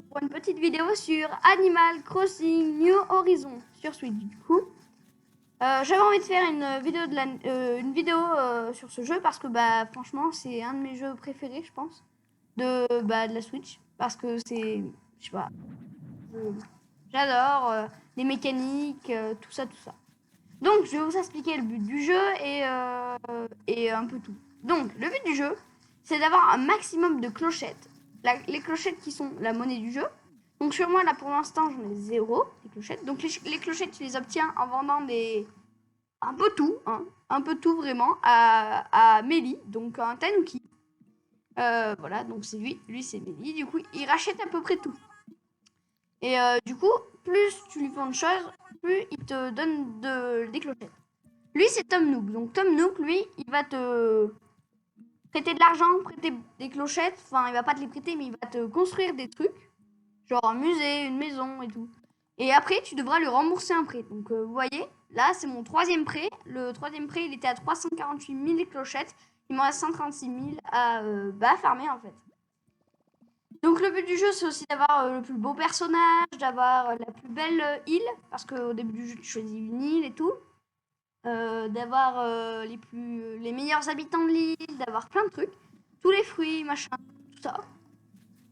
pour une petite vidéo sur Animal Crossing New Horizons sur Switch. Du coup, j'avais envie de faire une vidéo sur ce jeu parce que franchement c'est un de mes jeux préférés, je pense, de la Switch, parce que c'est, je sais pas, j'adore les mécaniques, tout ça. Donc je vais vous expliquer le but du jeu et un peu tout. Donc le but du jeu, c'est d'avoir un maximum de clochettes. Les clochettes qui sont la monnaie du jeu. Donc sur moi là pour l'instant j'en ai 0 des clochettes. Donc les clochettes tu les obtiens en vendant un peu tout, hein, un peu tout vraiment à Mélie, donc un Tanuki. Voilà, donc c'est lui c'est Mélie. Du coup il rachète à peu près tout. Et du coup plus tu lui vends de choses, plus il te donne des clochettes. Lui, c'est Tom Nook. Donc, Tom Nook, lui, il va te prêter de l'argent, prêter des clochettes. Enfin, il va pas te les prêter, mais il va te construire des trucs. Genre un musée, une maison et tout. Et après, tu devras lui rembourser un prêt. Donc, vous voyez, là, c'est mon troisième prêt. Le troisième prêt, il était à 348 000 clochettes. Il m'en reste 136 000 à farmer, en fait. Donc, le but du jeu, c'est aussi d'avoir le plus beau personnage, d'avoir la plus belle île. Parce qu'au début du jeu, tu choisis une île et tout. D'avoir les meilleurs habitants de l'île, d'avoir plein de trucs, tous les fruits, machin, tout ça.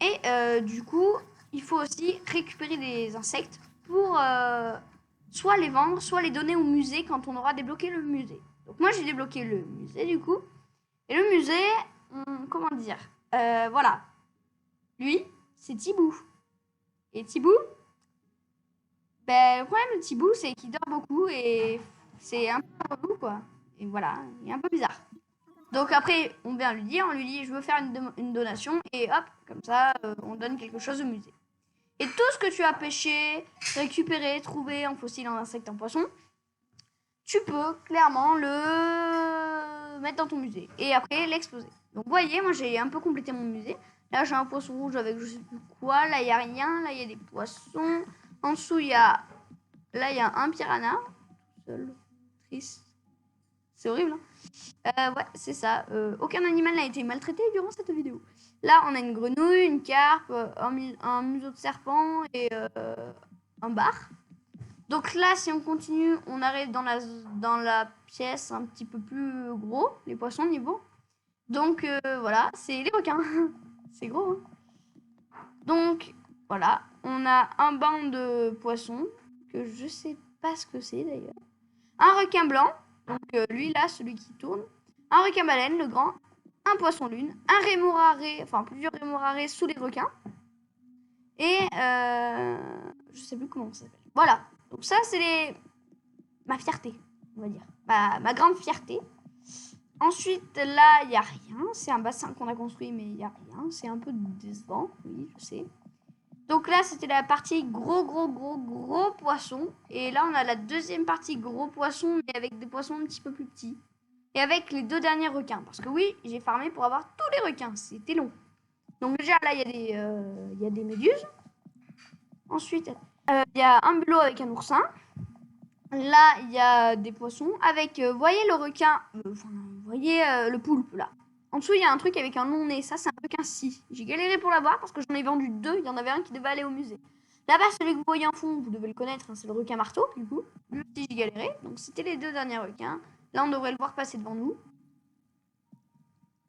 Et du coup, il faut aussi récupérer des insectes pour soit les vendre, soit les donner au musée quand on aura débloqué le musée. Donc moi, j'ai débloqué le musée du coup. Et le musée, comment dire, voilà. Lui, c'est Thibou. Et Thibou, le problème de Thibou, c'est qu'il dort beaucoup et c'est un peu relou, quoi. Et voilà, il est un peu bizarre. Donc après, on vient lui dire, on lui dit, je veux faire une donation, et hop, comme ça, on donne quelque chose au musée. Et tout ce que tu as pêché, récupéré, trouvé en fossile, en insecte, en poisson, tu peux clairement le mettre dans ton musée. Et après, l'exposer. Donc vous voyez, moi j'ai un peu complété mon musée. Là, j'ai un poisson rouge avec je sais plus quoi. Là, il n'y a rien. Là, il y a des poissons. En dessous, il y a un piranha. Seul. Triste. C'est horrible, hein. Ouais, c'est ça. Aucun animal n'a été maltraité durant cette vidéo. Là, on a une grenouille, une carpe, un museau de serpent et un bar. Donc là, si on continue, on arrive dans la pièce un petit peu plus gros, les poissons niveau. Donc voilà, c'est les requins. C'est gros, hein. Donc voilà, on a un banc de poissons que je sais pas ce que c'est d'ailleurs. Un requin blanc, donc lui là, celui qui tourne. Un requin baleine, le grand. Un poisson lune. Un rémoraré, enfin plusieurs rémorarés sous les requins. Et je sais plus comment ça s'appelle. Voilà, donc ça c'est ma fierté, on va dire. Ma grande fierté. Ensuite, là, il n'y a rien. C'est un bassin qu'on a construit, mais il n'y a rien. C'est un peu décevant, oui, je sais. Donc là, c'était la partie gros poisson. Et là, on a la deuxième partie gros poisson, mais avec des poissons un petit peu plus petits. Et avec les deux derniers requins. Parce que oui, j'ai farmé pour avoir tous les requins. C'était long. Donc déjà, là, il y a des méduses. Ensuite, il y a un bulot avec un oursin. Là, il y a des poissons avec, vous voyez le requin, vous voyez le poulpe là. En dessous, il y a un truc avec un long nez. Ça, c'est un requin scie. J'ai galéré pour l'avoir parce que j'en ai vendu 2. Il y en avait un qui devait aller au musée. Là-bas, celui que vous voyez en fond, vous devez le connaître, hein, c'est le requin marteau, du coup. Lui aussi, j'ai galéré. Donc, c'était les deux derniers requins. Là, on devrait le voir passer devant nous.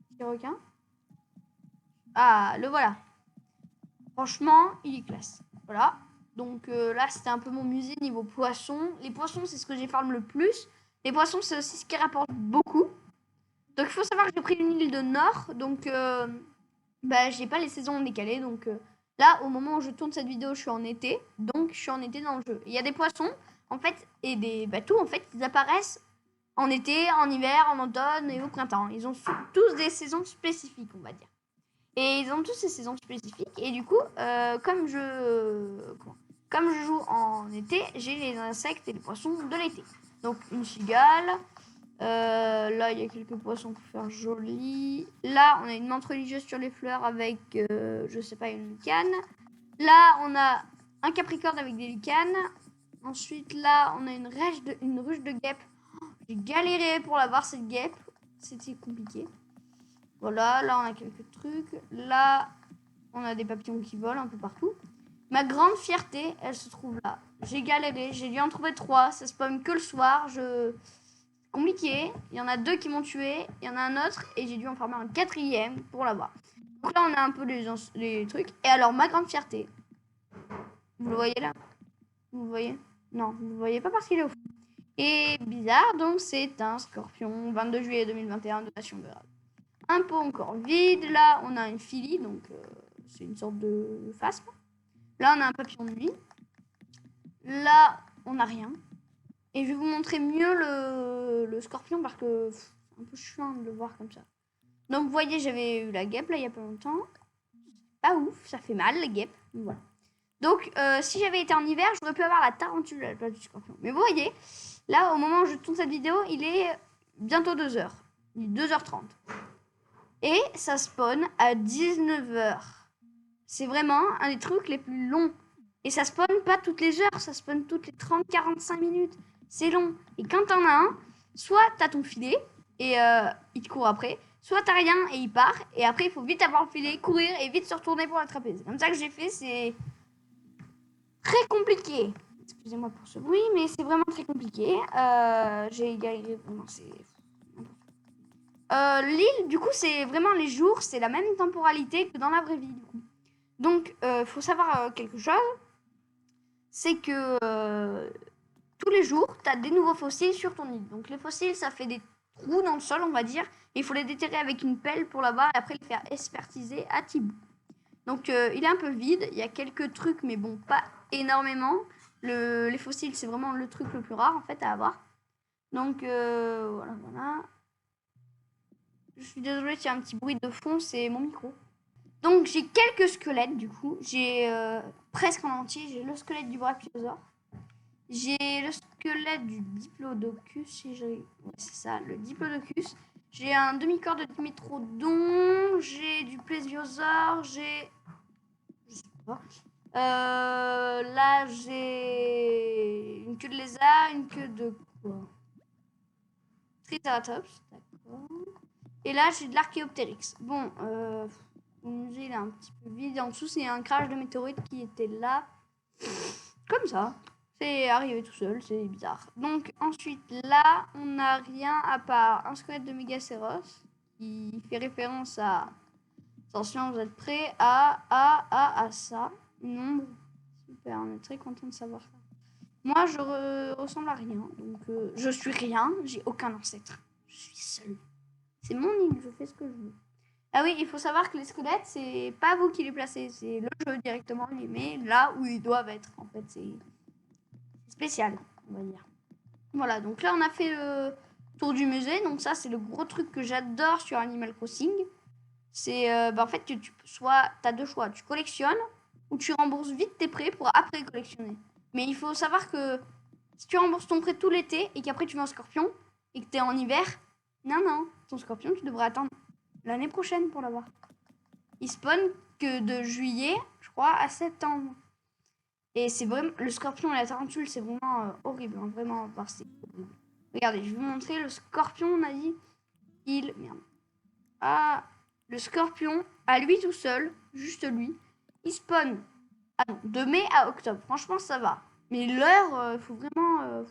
Petit requin. Ah, le voilà. Franchement, il est classe. Voilà. Donc là, c'était un peu mon musée niveau poissons. Les poissons, c'est ce que j'ai farm le plus. Les poissons, c'est aussi ce qui rapporte beaucoup. Donc il faut savoir que j'ai pris une île de nord. Donc j'ai pas les saisons décalées. Donc là, au moment où je tourne cette vidéo, je suis en été. Donc je suis en été dans le jeu. Il y a des poissons, en fait, et des bateaux, en fait, ils apparaissent en été, en hiver, en automne et au printemps. Ils ont tous des saisons spécifiques, on va dire. Et ils ont tous ces saisons spécifiques. Et du coup, comme je joue en été, j'ai les insectes et les poissons de l'été. Donc une cigale. Là, il y a quelques poissons pour faire joli. Là, on a une menthe religieuse sur les fleurs avec, je sais pas, une canne. Là, on a un capricorne avec des licanes. Ensuite, là, on a une ruche de guêpes. J'ai galéré pour l'avoir, cette guêpe. C'était compliqué. Voilà, là, on a quelques trucs. Là, on a des papillons qui volent un peu partout. Ma grande fierté, elle se trouve là. J'ai galéré, j'ai dû en trouver 3. Ça spawn que le soir. Compliqué. Il y en a 2 qui m'ont tué. Il y en a un autre. Et j'ai dû en farmer un 4e pour l'avoir. Donc là, on a un peu les trucs. Et alors, ma grande fierté. Vous le voyez là? Vous le voyez? Non, vous le voyez pas parce qu'il est au fond. Et bizarre, donc c'est un scorpion. 22 juillet 2021, donation de un pot encore vide. Là, on a une filie. Donc, c'est une sorte de phasme. Là, on a un papillon de nuit. Là, on n'a rien. Et je vais vous montrer mieux le scorpion parce que c'est un peu chiant de le voir comme ça. Donc, vous voyez, j'avais eu la guêpe là il y a pas longtemps. Pas ouf, ça fait mal la guêpe. Voilà. Donc, si j'avais été en hiver, j'aurais pu avoir la tarentule à la place du scorpion. Mais vous voyez, là, au moment où je tourne cette vidéo, il est bientôt 2h. Il est 2h30. Et ça spawn à 19h. C'est vraiment un des trucs les plus longs. Et ça spawn pas toutes les heures, ça spawn toutes les 30-45 minutes. C'est long. Et quand t'en as un, soit t'as ton filet et il te court après, soit t'as rien et il part. Et après, il faut vite avoir le filet, courir et vite se retourner pour l'attraper. C'est comme ça que j'ai fait, c'est très compliqué. Excusez-moi pour ce bruit, mais c'est vraiment très compliqué. J'ai galéré vraiment, c'est... l'île, du coup, c'est vraiment les jours, c'est la même temporalité que dans la vraie vie, du coup. Donc, faut savoir quelque chose, c'est que tous les jours, tu as des nouveaux fossiles sur ton île. Donc, les fossiles, ça fait des trous dans le sol, on va dire. Et il faut les déterrer avec une pelle pour l'avoir et après les faire expertiser à Tibou. Donc, il est un peu vide. Il y a quelques trucs, mais bon, pas énormément. Les fossiles, c'est vraiment le truc le plus rare, en fait, à avoir. Donc, voilà. Je suis désolée s'il y a un petit bruit de fond, c'est mon micro. Donc, j'ai quelques squelettes, du coup. J'ai presque en entier. J'ai le squelette du brachiosaure. J'ai le squelette du diplodocus. Si ouais, c'est ça, le diplodocus. J'ai un demi-corps de dimétrodon. J'ai du plésiosaure. J'ai... Je sais pas. Là, j'ai une queue de lézard, une queue de quoi? Triceratops, d'accord. Et là, j'ai de l'archéoptérix. Bon, le musée, il est un petit peu vide. En dessous, c'est un crash de météorite qui était là. Comme ça. C'est arrivé tout seul, c'est bizarre. Donc, ensuite, là, on n'a rien à part un squelette de Megacéros qui fait référence à... Attention, vous êtes prêts à ça. Une ombre. Super, on est très content de savoir ça. Moi, je ressemble à rien. Donc, je suis rien. J'ai aucun ancêtre. Je suis seule. C'est mon île, je fais ce que je veux. Ah oui, il faut savoir que les squelettes, c'est pas vous qui les placez. C'est le jeu directement. Il les met là où ils doivent être. En fait, c'est spécial, on va dire. Voilà, donc là, on a fait le tour du musée. Donc ça, c'est le gros truc que j'adore sur Animal Crossing. C'est en fait que tu as 2 choix. Tu collectionnes ou tu rembourses vite tes prêts pour après collectionner. Mais il faut savoir que si tu rembourses ton prêt tout l'été et qu'après tu veux un scorpion et que tu es en hiver, non, ton scorpion, tu devrais attendre l'année prochaine pour l'avoir. Il spawn que de juillet, je crois, à septembre. Et c'est vraiment... Le scorpion et la tarentule, c'est vraiment horrible. Hein, vraiment, c'est horrible. Regardez, je vais vous montrer le scorpion, on a dit. Merde. Ah... Le scorpion, à lui tout seul, juste lui, il spawn de mai à octobre. Franchement, ça va. Mais l'heure, il faut vraiment à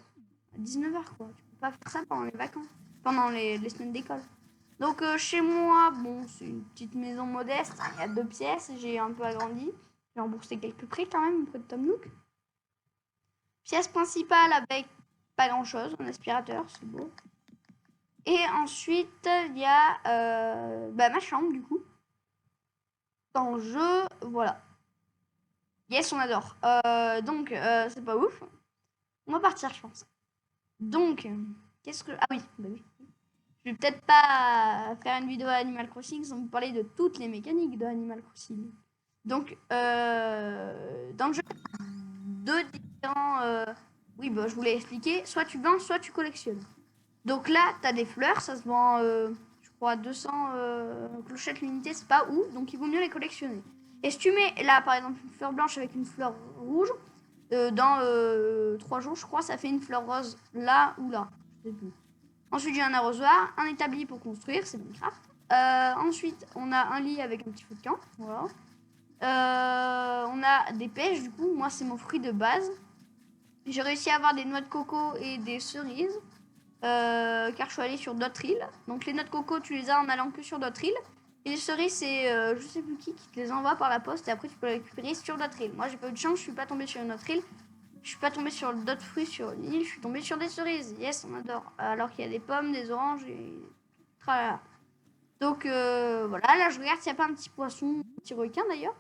19h, quoi. Tu peux pas faire ça pendant les vacances, pendant les semaines d'école. Donc, chez moi, bon, c'est une petite maison modeste. Il y a 2 pièces, j'ai un peu agrandi. J'ai remboursé quelques prix quand même auprès de Tom Nook. Pièce principale avec pas grand-chose, un aspirateur, c'est beau. Et ensuite, il y a ma chambre, du coup. Dans le jeu, voilà. Yes, on adore. Donc, c'est pas ouf. On va partir, je pense. Donc, qu'est-ce que... Ah oui, bah oui. Je vais peut-être pas faire une vidéo à Animal Crossing sans vous parler de toutes les mécaniques de Animal Crossing. Donc, dans le jeu, 2 différents... Oui, bah, je vous l'ai expliqué. Soit tu vends, soit tu collectionnes. Donc là, tu as des fleurs, ça se vend, je crois, 200 clochettes l'unité, c'est pas ouf, donc il vaut mieux les collectionner. Et si tu mets là, par exemple, une fleur blanche avec une fleur rouge, dans 3 jours, je crois, ça fait une fleur rose là ou là. Je sais plus. Ensuite, j'ai un arrosoir, un établi pour construire, c'est Minecraft. Ensuite, on a un lit avec un petit feu de camp, voilà. On a des pêches, du coup. Moi, c'est mon fruit de base. J'ai réussi à avoir des noix de coco et des cerises. Car je suis allée sur d'autres îles. Donc les noix de coco, tu les as en allant que sur d'autres îles. Et les cerises, c'est je sais plus qui te les envoie par la poste. Et après, tu peux les récupérer sur d'autres îles. Moi, j'ai pas eu de chance, je suis pas tombée sur une autre île. Je suis pas tombée sur d'autres fruits sur l'île. Je suis tombée sur des cerises. Yes, on adore. Alors qu'il y a des pommes, des oranges et... Tralala. Donc voilà, là je regarde s'il n'y a pas un petit poisson, un petit requin d'ailleurs.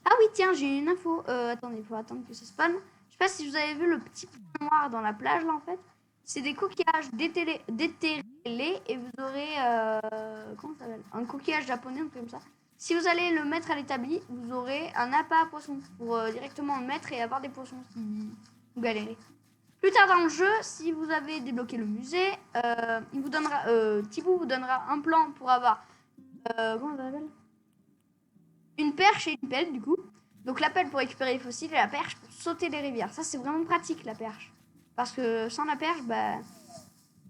Ah oui, tiens, j'ai une info. Attendez, il faut attendre que ça spawn. Je sais pas si vous avez vu le petit point noir dans la plage là en fait. C'est des coquillages déterrélés et vous aurez comment ça s'appelle, un coquillage japonais, un truc comme ça. Si vous allez le mettre à l'établi, vous aurez un appât à poisson pour directement le mettre et avoir des poissons si vous galérez. Plus tard dans le jeu, si vous avez débloqué le musée, il vous donnera, Thibaut vous donnera un plan pour avoir comment ça s'appelle, une perche et une pelle du coup. Donc la pelle pour récupérer les fossiles et la perche pour sauter les rivières. Ça c'est vraiment pratique la perche. Parce que sans la perche, bah,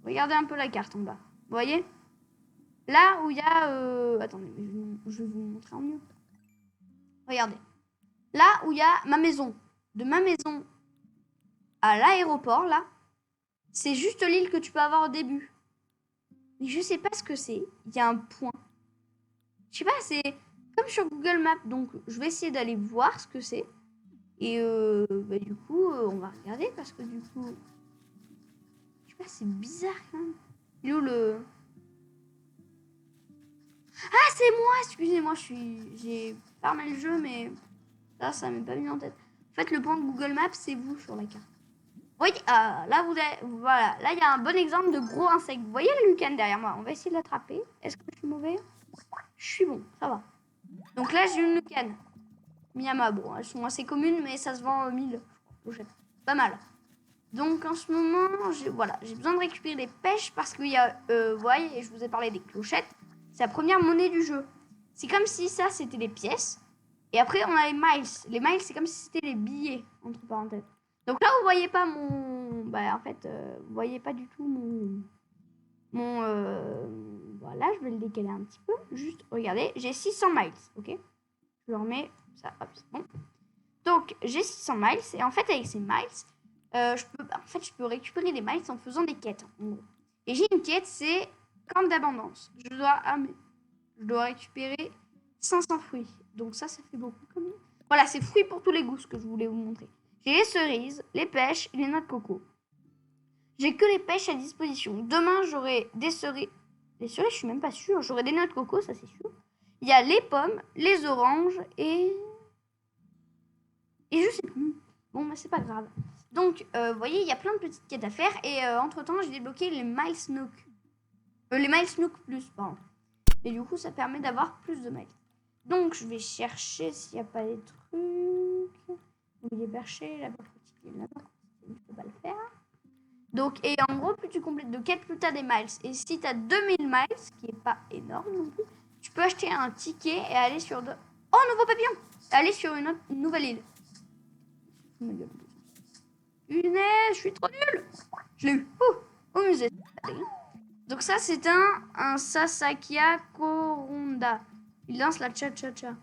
regardez un peu la carte en bas. Vous voyez? Là où il y a... attendez, je vais vous montrer en mieux. Regardez. Là où il y a ma maison. De ma maison à l'aéroport, là, c'est juste l'île que tu peux avoir au début. Mais je sais pas ce que c'est. Il y a un point. Je sais pas, c'est comme sur Google Maps. Donc, je vais essayer d'aller voir ce que c'est. Et bah, du coup, on va regarder parce que du coup... Je sais pas, c'est bizarre quand même. Il est où le... Ah, c'est moi! Excusez-moi, j'ai fermé le jeu, mais ça m'est pas mis en tête. En fait, le point de Google Maps, c'est vous sur la carte. Oui, là, vous avez... Voilà, là, il y a un bon exemple de gros insectes. Vous voyez le lucane derrière moi? On va essayer de l'attraper. Est-ce que je suis mauvais? Je suis bon, ça va. Donc là, j'ai une lucane. Miyama, bon, elles sont assez communes, mais ça se vend 1000. Pas mal. Donc en ce moment, j'ai besoin de récupérer des pêches parce qu'il y a, vous voyez, je vous ai parlé des clochettes. C'est la première monnaie du jeu. C'est comme si ça, c'était les pièces. Et après, on a les miles. Les miles, c'est comme si c'était les billets, entre parenthèses. Donc là, vous voyez pas mon... Bah, en fait, vous voyez pas du tout mon voilà, je vais le décaler un petit peu. Juste, regardez, j'ai 600 miles, ok? Je le remets, ça, hop, c'est bon. Donc, j'ai 600 miles. Et en fait, avec ces miles, je peux récupérer des miles en faisant des quêtes, en gros. Et j'ai une quête, c'est camp d'abondance. Je dois récupérer 500 fruits. Donc ça fait beaucoup quand même. Voilà, c'est fruits pour tous les goûts, ce que je voulais vous montrer. J'ai les cerises, les pêches et les noix de coco. J'ai que les pêches à disposition. Demain, j'aurai des cerises. Les cerises, je suis même pas sûre. J'aurai des noix de coco, ça c'est sûr. Il y a les pommes, les oranges et je sais plus. Bon, mais c'est pas grave. Donc, vous voyez, il y a plein de petites quêtes à faire. Et entre-temps, j'ai débloqué les Miles Nook. Les Miles Nook Plus, pardon. Et du coup, ça permet d'avoir plus de miles. Donc, je vais chercher s'il n'y a pas des trucs. Donc, il est perché, la barre quotidienne, la barre quotidienne, je peux pas le faire. Donc, et en gros, plus tu complètes de quêtes, plus tu as des miles. Et si tu as 2000 miles, ce qui est pas énorme non plus, tu peux acheter un ticket et aller sur... Oh, nouveau papillon! Aller sur une nouvelle île. Punaise, je suis trop nulle. Je l'ai eu. Au musée. Donc ça, c'est un Sasakia Koronda. Il lance la cha-cha-cha.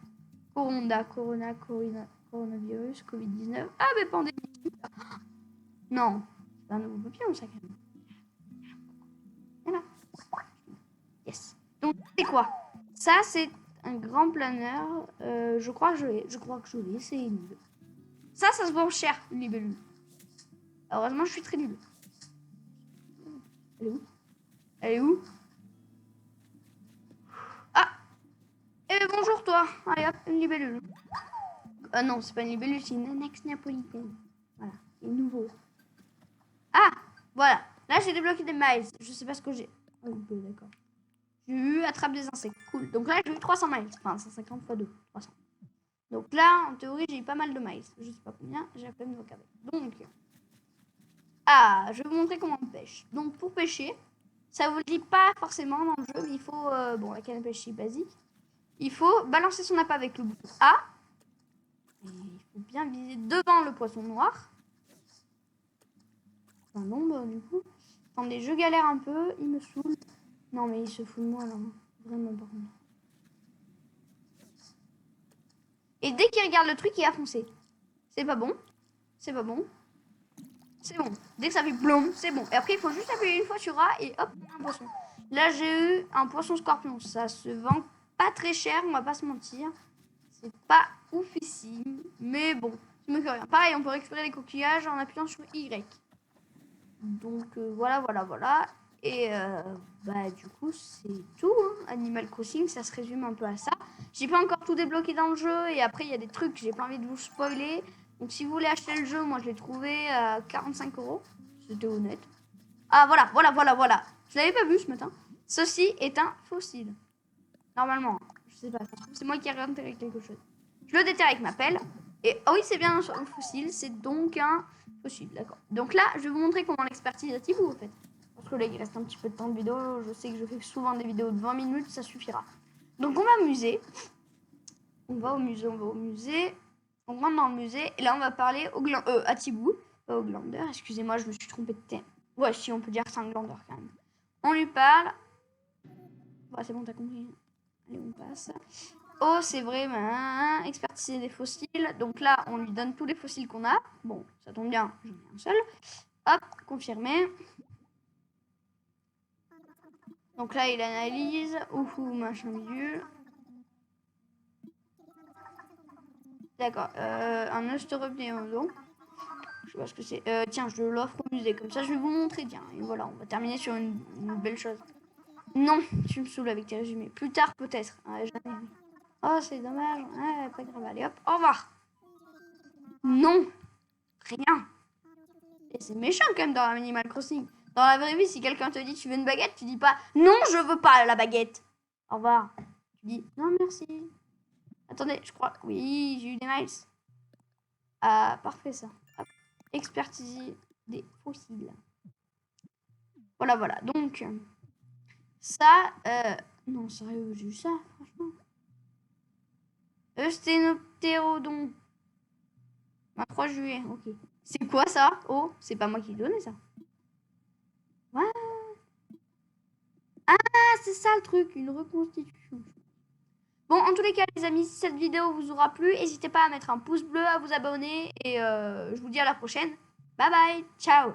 Koronda, coronavirus, Covid-19. Ah, mais pandémie. Non, c'est un nouveau papillon, ça, quand même. Voilà. Yes. Donc, c'est quoi? Ça, c'est un grand planeur. Je crois que je l'ai. C'est une libellule. Ça se vend cher, une libellule. Heureusement, je suis très nulle. Elle est où? Elle est où? Ah! Eh bonjour toi! Allez hop, une libellule. Non, c'est pas une libellule, c'est une annexe napolitaine. Voilà, c'est nouveau. Ah! Voilà. Là, j'ai débloqué des miles. Je sais pas ce que j'ai. Oh, d'accord. J'ai eu attrape des insectes. Cool. Donc là, j'ai eu 300 miles. Enfin, 150 x 2. 300. Donc là, en théorie, j'ai eu pas mal de miles. Je sais pas combien. J'ai à peine de regarder. Donc... Ah, je vais vous montrer comment on pêche. Donc, pour pêcher, ça vous le dit pas forcément dans le jeu, mais il faut... bon, la canne à pêche, c'est basique. Il faut balancer son appât avec le bouton A. Et il faut bien viser devant le poisson noir. Enfin, l'ombre, du coup. Attendez, je galère un peu. Il me saoule. Non, mais il se fout de moi, là. Vraiment, par contre. Et dès qu'il regarde le truc, il a foncé. C'est pas bon. C'est pas bon. C'est bon. Dès que ça fait plomb, c'est bon. Et après, il faut juste appuyer une fois sur A et hop, un poisson. Là, j'ai eu un poisson scorpion. Ça se vend pas très cher, on va pas se mentir. C'est pas oufissime, mais bon, c'est mieux que rien. Pareil, on peut récupérer les coquillages en appuyant sur Y. Donc voilà. Et bah du coup, c'est tout. Hein. Animal Crossing, ça se résume un peu à ça. J'ai pas encore tout débloqué dans le jeu et après, il y a des trucs que j'ai pas envie de vous spoiler. Donc si vous voulez acheter le jeu, moi je l'ai trouvé à 45 €. C'était honnête. Ah voilà. Je l'avais pas vu ce matin. Ceci est un fossile. Normalement, je sais pas, c'est moi qui ai enterré quelque chose. Je le déterre avec ma pelle. Et ah oui, c'est bien un fossile, c'est donc un fossile, d'accord. Donc là, je vais vous montrer comment l'expertise à Tibou, en fait. Parce que là, il reste un petit peu de temps de vidéo. Je sais que je fais souvent des vidéos de 20 minutes, ça suffira. Donc on va au musée. On va au musée. On rentre dans le musée. Et là, on va parler à Tibou. Au glandeur, excusez-moi, je me suis trompée de thème. Ouais, si on peut dire que c'est un glandeur quand même. On lui parle. Ouais, c'est bon, t'as compris. Allez, on passe. Oh, c'est vrai, expertiser des fossiles. Donc là, on lui donne tous les fossiles qu'on a. Bon, ça tombe bien, j'en ai un seul. Hop, confirmé. Donc là, il analyse. Ouhou, machin milieu. D'accord, un osteuropnéodon. Je sais pas ce que c'est. Tiens, je l'offre au musée. Comme ça, je vais vous montrer. Tiens, et voilà, on va terminer sur une belle chose. Non, tu me saoules avec tes résumés. Plus tard, peut-être. Jamais. Oh, c'est dommage. Ouais, pas grave. Allez, hop, au revoir. Non, rien. Et c'est méchant quand même dans Animal Crossing. Dans la vraie vie, si quelqu'un te dit tu veux une baguette, tu dis pas non, je veux pas la baguette. Au revoir. Tu dis non, merci. Attendez, je crois. Oui, j'ai eu des miles. Ah, parfait ça. Hop. Expertiser des fossiles. Voilà. Donc, ça. Non, sérieux, j'ai eu ça, franchement. Eusthénoptérodon. 23 juillet, ok. C'est quoi ça? Oh, c'est pas moi qui l'ai donné ça. Ouais. Ah, c'est ça le truc, une reconstitution. Bon, en tous les cas, les amis, si cette vidéo vous aura plu, n'hésitez pas à mettre un pouce bleu, à vous abonner et je vous dis à la prochaine. Bye bye, ciao.